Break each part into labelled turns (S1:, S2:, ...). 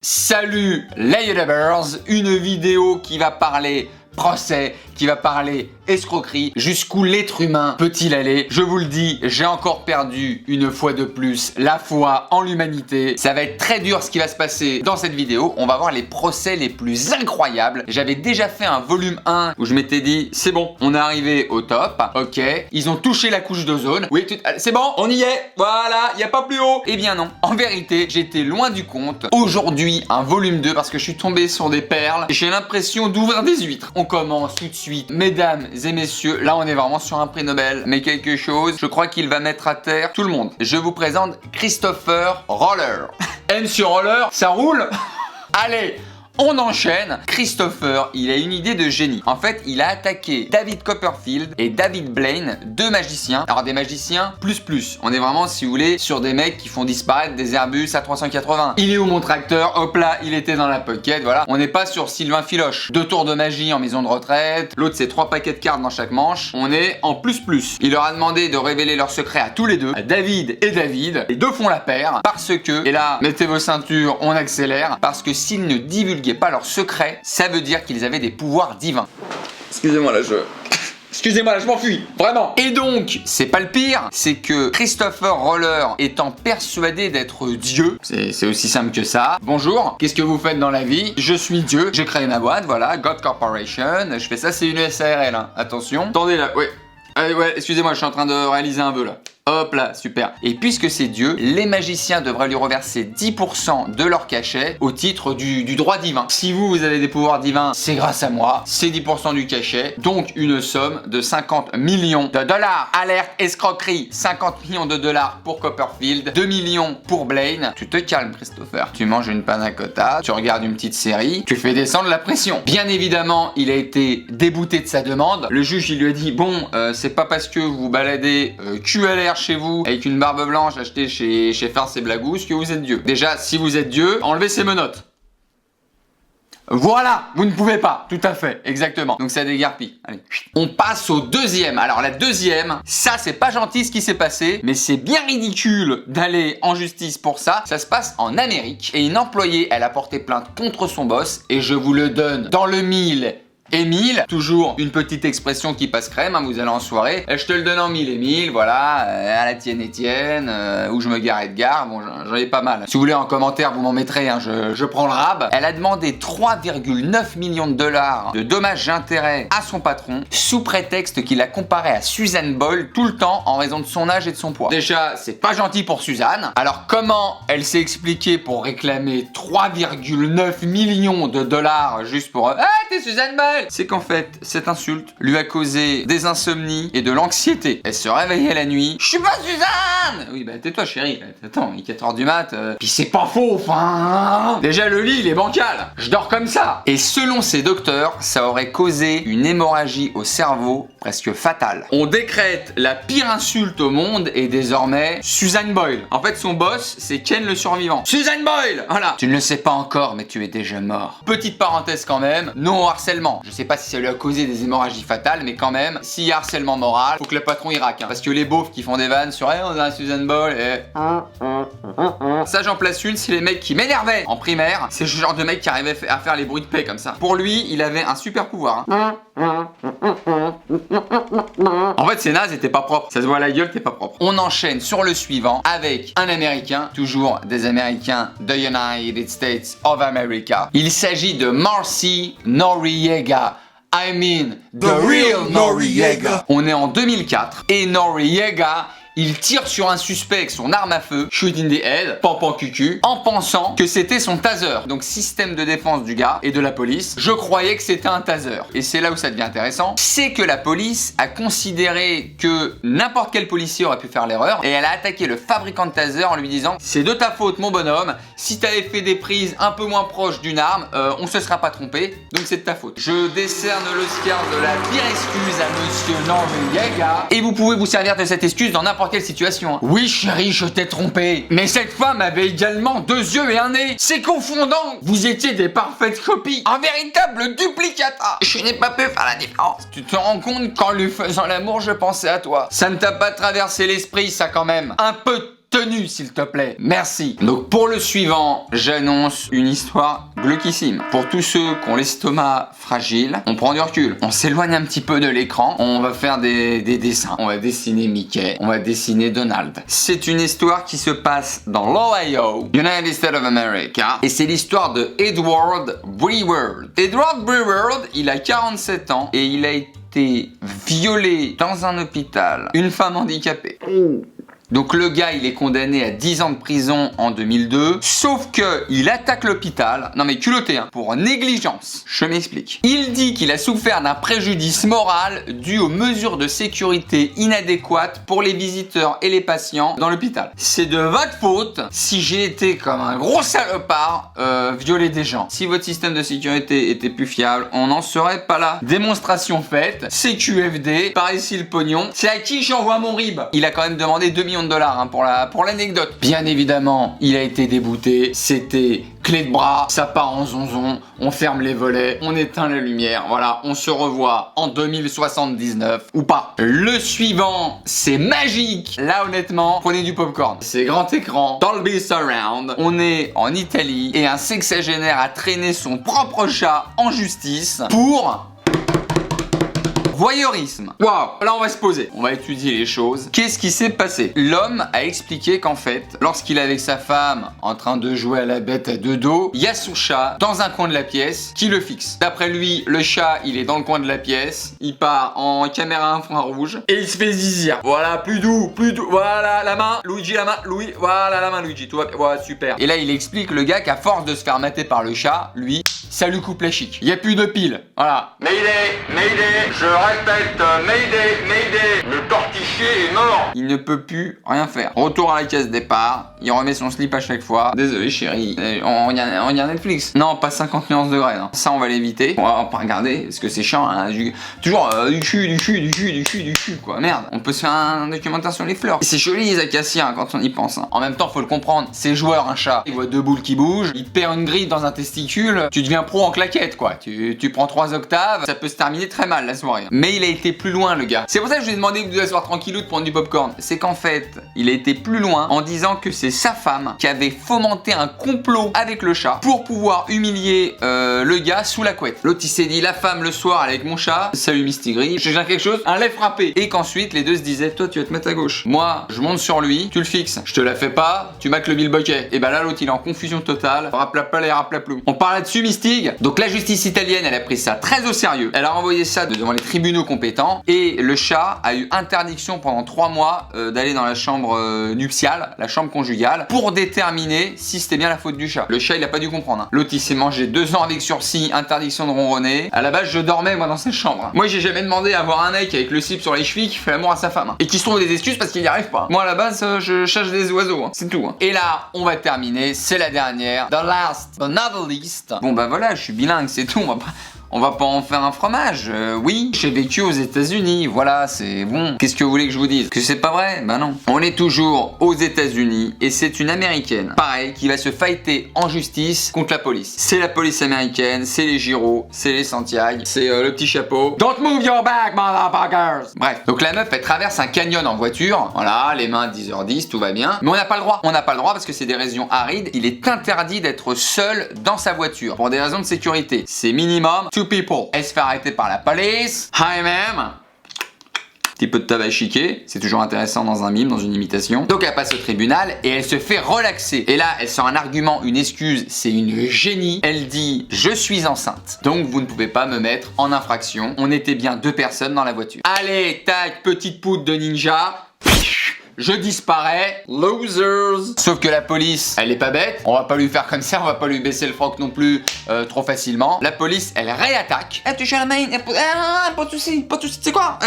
S1: Salut les YouTubers, une vidéo qui va parler procès, qui va parler escroquerie, jusqu'où l'être humain peut-il aller? Je vous le dis, j'ai encore perdu une fois de plus la foi en l'humanité. Ça va être très dur ce qui va se passer dans cette vidéo. On va voir les procès les plus incroyables. J'avais déjà fait un volume 1 où je m'étais dit, c'est bon, on est arrivé au top, ok, ils ont touché la couche d'ozone, oui, c'est bon, on y est, voilà, il n'y a pas plus haut. Eh bien non, en vérité, j'étais loin du compte. Aujourd'hui, un volume 2 parce que je suis tombé sur des perles et j'ai l'impression d'ouvrir des huîtres. On commence tout de suite, mesdames et messieurs, là on est vraiment sur un prix Nobel, mais quelque chose, je crois qu'il va mettre à terre tout le monde. Je vous présente Christopher Roller. M sur Roller, ça roule. Allez, on enchaîne. Christopher, il a une idée de génie. En fait, il a attaqué David Copperfield et David Blaine, deux magiciens. Alors des magiciens plus. On est vraiment, si vous voulez, sur des mecs qui font disparaître des Airbus à 380. Il est où mon tracteur? Hop là, il était dans la pocket, voilà. On n'est pas sur Sylvain Filoche. 2 tours de magie en maison de retraite. L'autre, c'est 3 paquets de cartes dans chaque manche. On est en plus. Il leur a demandé de révéler leur secret à tous les deux, à David et David. Les deux font la paire parce que, et là, mettez vos ceintures, on accélère, parce que s'ils ne divulguaient pas leur secret, ça veut dire qu'ils avaient des pouvoirs divins. Excusez-moi là, je m'enfuis, vraiment. Et donc, c'est pas le pire, c'est que Christopher Roller étant persuadé d'être Dieu, c'est aussi simple que ça. Bonjour, qu'est-ce que vous faites dans la vie? Je suis Dieu, j'ai créé ma boîte, voilà, God Corporation, je fais ça, c'est une SARL, hein. Attention. Attendez là, ouais. Allez, ouais, excusez-moi, je suis en train de réaliser un vœu là. Hop là, super. Et puisque c'est Dieu, les magiciens devraient lui reverser 10% de leur cachet au titre du droit divin. Si vous avez des pouvoirs divins, c'est grâce à moi, c'est 10% du cachet, donc une somme de 50 millions de dollars. Alerte, escroquerie, 50 millions de dollars pour Copperfield, 2 millions pour Blaine. Tu te calmes, Christopher. Tu manges une panna cotta, tu regardes une petite série, tu fais descendre la pression. Bien évidemment, il a été débouté de sa demande. Le juge, il lui a dit, bon, c'est pas parce que vous baladez QLR chez vous avec une barbe blanche achetée chez Farce et Blagousse que vous êtes Dieu. Déjà, si vous êtes Dieu, enlevez ces menottes. Voilà, vous ne pouvez pas, tout à fait, exactement. Donc ça déguerpille. Allez. On passe au deuxième. Alors la deuxième, ça c'est pas gentil ce qui s'est passé, mais c'est bien ridicule d'aller en justice pour ça. Ça se passe en Amérique et une employée, elle a porté plainte contre son boss et je vous le donne dans le mille. Émile, toujours une petite expression qui passe crème, hein, vous allez en soirée, je te le donne en mille Émile, voilà, à la tienne Étienne, où je me gare Edgar, bon j'en ai pas mal. Si vous voulez en commentaire, vous m'en mettrez, hein, je prends le rab. Elle a demandé 3,9 millions de dollars de dommages et intérêts à son patron, sous prétexte qu'il la comparait à Suzanne Boyle tout le temps en raison de son âge et de son poids. Déjà, c'est pas gentil pour Suzanne. Alors comment elle s'est expliquée pour réclamer 3,9 millions de dollars juste pour... Ah, t'es Suzanne Boyle! C'est qu'en fait, cette insulte lui a causé des insomnies et de l'anxiété. Elle se réveillait la nuit. Je suis pas Suzanne! Oui, bah tais-toi chérie. Attends, il est 4h du mat. Puis c'est pas faux, enfin. Déjà le lit, il est bancal. Je dors comme ça. Et selon ces docteurs, ça aurait causé une hémorragie au cerveau presque fatale. On décrète la pire insulte au monde et désormais Suzanne Boyle. En fait, son boss, c'est Ken le survivant. Suzanne Boyle! Voilà. Tu ne le sais pas encore, mais tu es déjà mort. Petite parenthèse quand même, non au harcèlement. Je sais pas si ça lui a causé des hémorragies fatales, mais quand même, s'il y a harcèlement moral, faut que le patron il raque, hein. Parce que les beaufs qui font des vannes sur on a un Suzanne Boyle et... Ça j'en place une, c'est les mecs qui m'énervaient en primaire. C'est ce genre de mec qui arrivait à faire les bruits de paix comme ça. Pour lui, il avait un super pouvoir, hein. En fait, ses nazes étaient pas propres. Ça se voit à la gueule, t'es pas propre. On enchaîne sur le suivant avec un Américain, toujours des Américains de United States of America. Il s'agit de Marcy Noriega. I mean, the real Noriega. On est en 2004 et Noriega, il tire sur un suspect avec son arme à feu, shoot in the head, pampan cucu, en pensant que c'était son taser. Donc système de défense du gars et de la police. Je croyais que c'était un taser. Et c'est là où ça devient intéressant. C'est que la police a considéré que n'importe quel policier aurait pu faire l'erreur et elle a attaqué le fabricant de taser en lui disant c'est de ta faute mon bonhomme, si t'avais fait des prises un peu moins proches d'une arme, on se sera pas trompé, donc c'est de ta faute. Je décerne l'Oscar de la pire excuse à monsieur Noriega et vous pouvez vous servir de cette excuse dans n'importe quelle situation, hein. Oui chérie, je t'ai trompé. Mais cette femme avait également 2 yeux et un nez. C'est confondant. Vous étiez des parfaites copies. Un véritable duplicata. Je n'ai pas pu faire la différence. Tu te rends compte qu'en lui faisant l'amour, je pensais à toi. Ça ne t'a pas traversé l'esprit, ça quand même. Un peu tenue, s'il te plaît. Merci. Donc pour le suivant, j'annonce une histoire glauquissime. Pour tous ceux qui ont l'estomac fragile, on prend du recul. On s'éloigne un petit peu de l'écran. On va faire des dessins. On va dessiner Mickey. On va dessiner Donald. C'est une histoire qui se passe dans l'Ohio, United States of America. Et c'est l'histoire de Edward Brewer. Edward Brewer, il a 47 ans et il a été violé dans un hôpital. Une femme handicapée. Donc le gars, il est condamné à 10 ans de prison en 2002, sauf que il attaque l'hôpital, non mais culotté, hein, pour négligence. Je m'explique. Il dit qu'il a souffert d'un préjudice moral dû aux mesures de sécurité inadéquates pour les visiteurs et les patients dans l'hôpital. C'est de votre faute si j'ai été comme un gros salopard violer des gens. Si votre système de sécurité était plus fiable, on n'en serait pas là. Démonstration faite, CQFD, par ici le pognon. C'est à qui j'envoie mon RIB? Il a quand même demandé 2 millions de dollars, hein, pour l'anecdote. Bien évidemment, il a été débouté. C'était clé de bras, ça part en zonzon, on ferme les volets, on éteint la lumière, voilà, on se revoit en 2079 ou pas. Le suivant, c'est magique. Là honnêtement, prenez du popcorn. C'est grand écran, Dolby Surround. On est en Italie et un sexagénaire a traîné son propre chat en justice pour voyeurisme. Waouh. Là on va se poser, on va étudier les choses. Qu'est-ce qui s'est passé? L'homme a expliqué qu'en fait, lorsqu'il est avec sa femme en train de jouer à la bête à deux dos, il y a son chat dans un coin de la pièce qui le fixe. D'après lui, le chat il est dans le coin de la pièce, il part en caméra infrarouge et il se fait zizir. Voilà, plus doux, voilà la main, Luigi la main, Louis, voilà la main Luigi, toi, voilà super. Et là il explique le gars qu'à force de se faire mater par le chat, lui, ça lui coupe la chic. Il y a plus de piles, voilà. Mayday, je répète, Mayday, le portichier est mort. Il ne peut plus rien faire. Retour à la case départ, il remet son slip à chaque fois. Désolé chérie, on regarde Netflix. Non, pas 50 nuances de grey, hein. Ça on va l'éviter. On va pas regarder, parce que c'est chiant, hein. Toujours du cul, quoi. Merde, on peut se faire un documentaire sur les fleurs. C'est joli les acacias, hein, quand on y pense, hein. En même temps, faut le comprendre, c'est joueur un chat. Il voit deux boules qui bougent, il te perd une grille dans un testicule, tu deviens pro en claquette, quoi. Tu prends 3 octaves, ça peut se terminer très mal la soirée. Mais il a été plus loin, le gars. C'est pour ça que je lui ai demandé de vous asseoir tranquillou de prendre du popcorn. C'est qu'en fait, il a été plus loin en disant que c'est sa femme qui avait fomenté un complot avec le chat pour pouvoir humilier le gars sous la couette. L'autre il s'est dit, la femme le soir elle est avec mon chat, salut Mistigris, je gère quelque chose, un lait frappé. Et qu'ensuite les deux se disaient, toi tu vas te mettre à gauche. Moi je monte sur lui, tu le fixes. Je te la fais pas, tu maques le bilboquet. Et bah là l'autre il est en confusion totale. Raplapla raplaplou. On parle là-dessus Mistig. Donc la justice italienne elle a pris ça très au sérieux. Elle a renvoyé ça devant les tribunaux compétents et le chat a eu interdiction pendant 3 mois d'aller dans la chambre nuptiale, la chambre conjugale, pour déterminer si c'était bien la faute du chat. Le chat il a pas dû comprendre, hein. L'autre il s'est mangé 2 ans avec sursis, interdiction de ronronner. À la base je dormais moi dans cette chambre, hein. Moi j'ai jamais demandé à avoir un mec avec le slip sur les chevilles qui fait l'amour à sa femme, hein, et qui se trouve des excuses parce qu'il n'y arrive pas. Moi à la base je chasse des oiseaux, hein. C'est tout, hein. Et là on va terminer, c'est la dernière, the last but not the least. Bon bah voilà, je suis bilingue, c'est tout, on va pas en faire un fromage. Oui, j'ai vécu aux États-Unis, voilà, c'est bon. Qu'est-ce que vous voulez que je vous dise? Que c'est pas vrai? Bah non. On est toujours aux États-Unis et c'est une américaine, pareil, qui va se fighter en justice contre la police. C'est la police américaine, c'est les gyros, c'est les Santiago, c'est le petit chapeau. Don't move your back, motherfuckers! Bref, donc la meuf, elle traverse un canyon en voiture. Voilà, les mains à 10h10, tout va bien. Mais on n'a pas le droit. On n'a pas le droit parce que c'est des régions arides. Il est interdit d'être seul dans sa voiture pour des raisons de sécurité. C'est minimum 2 people. Elle se fait arrêter par la police. Hi ma'am. Petit peu de tabac chiqué, c'est toujours intéressant dans un mime, dans une imitation. Donc elle passe au tribunal et elle se fait relaxer. Et là, elle sort un argument, une excuse, c'est une génie. Elle dit, je suis enceinte, donc vous ne pouvez pas me mettre en infraction. On était bien 2 personnes dans la voiture. Allez, tac, petite poudre de ninja. Je disparais, losers. Sauf que la police, elle est pas bête. On va pas lui faire comme ça, on va pas lui baisser le froc non plus trop facilement. La police, elle réattaque. Elle touche à la main, pas de soucis, tu sais quoi?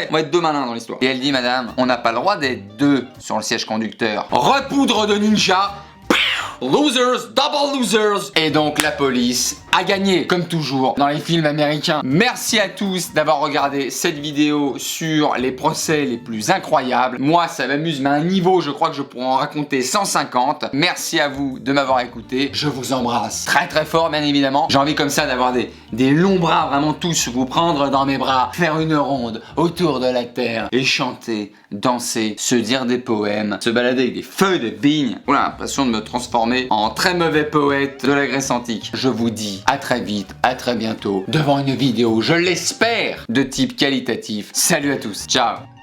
S1: On va être 2 malins dans l'histoire. Et elle dit, madame, on n'a pas le droit d'être 2 sur le siège conducteur. Repoudre de ninja. Losers, double losers. Et donc la police a gagné, comme toujours dans les films américains. Merci à tous d'avoir regardé cette vidéo sur les procès les plus incroyables. Moi, ça m'amuse, mais à un niveau, je crois que je pourrais en raconter 150. Merci à vous de m'avoir écouté. Je vous embrasse très très fort, bien évidemment. J'ai envie comme ça d'avoir des longs bras, vraiment tous, vous prendre dans mes bras, faire une ronde autour de la terre et chanter, danser, se dire des poèmes, se balader avec des feuilles de vigne. Voilà, l'impression de me transformer en très mauvais poète de la Grèce antique. Je vous dis à très vite, à très bientôt, devant une vidéo, je l'espère, de type qualitatif. Salut à tous, ciao.